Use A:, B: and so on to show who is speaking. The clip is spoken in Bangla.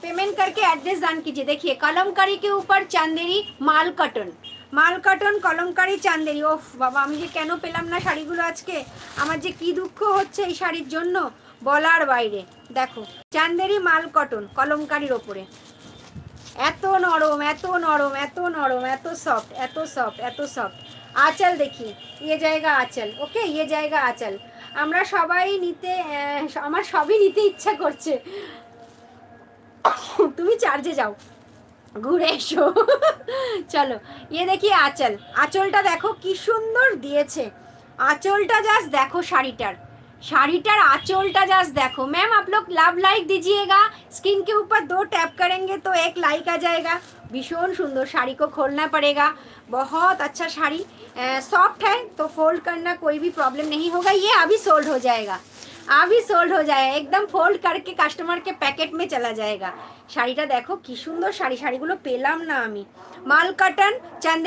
A: पेमेंट करके एड्रेस दान कीजिए। देखिए कलमकारी के ऊपर चांदेरी माल कटन कलमकारी चांदेরি। ওফ বাবা, আমি যে কেন পেলাম না শাড়িগুলো আজকে, আমার যে কি দুঃখ হচ্ছে এই শাড়ির জন্য বলার বাইরে। দেখো চান্দেরি মাল কটন কলমকারির ওপরে, এত নরম এত নরম এত নরম, এত সফট এত সফট এত সফট। আঁচল দেখি, ইয়ে জায়গা আঁচল, ওকে ইয়ে জায়গা আঁচল। আমরা সবাই নিতে, আমার সবই নিতে ইচ্ছা করছে। তুমি চার্জে যাও, ঘুরে এসো। চলো ইয়ে দেখি আঁচল, আঁচলটা দেখো কি সুন্দর দিয়েছে। आंचलটা জাস্ট দেখো, শাড়িটার आंचलটা জাস্ট দেখো। मैम आप लोग लव लाइक दीजिएगा, स्क्रीन के ऊपर 2 टैप करेंगे तो 1 लाइक आ जाएगा। भीषण सुंदर, शाड़ी को खोलना पड़ेगा, बहुत अच्छा शाड़ी, सॉफ्ट है तो फोल्ड करना कोई भी प्रॉब्लम नहीं होगा। ये अभी सोल्ड हो जाएगा, अभी सोल्ड हो जाएगा, एकदम फोल्ड करके कस्टमर के पैकेट में चला जाएगा। শাড়িটা দেখো কি সুন্দর শাড়ি, শাড়িগুলো পেলাম না আমি। মাল কটন চাঁদে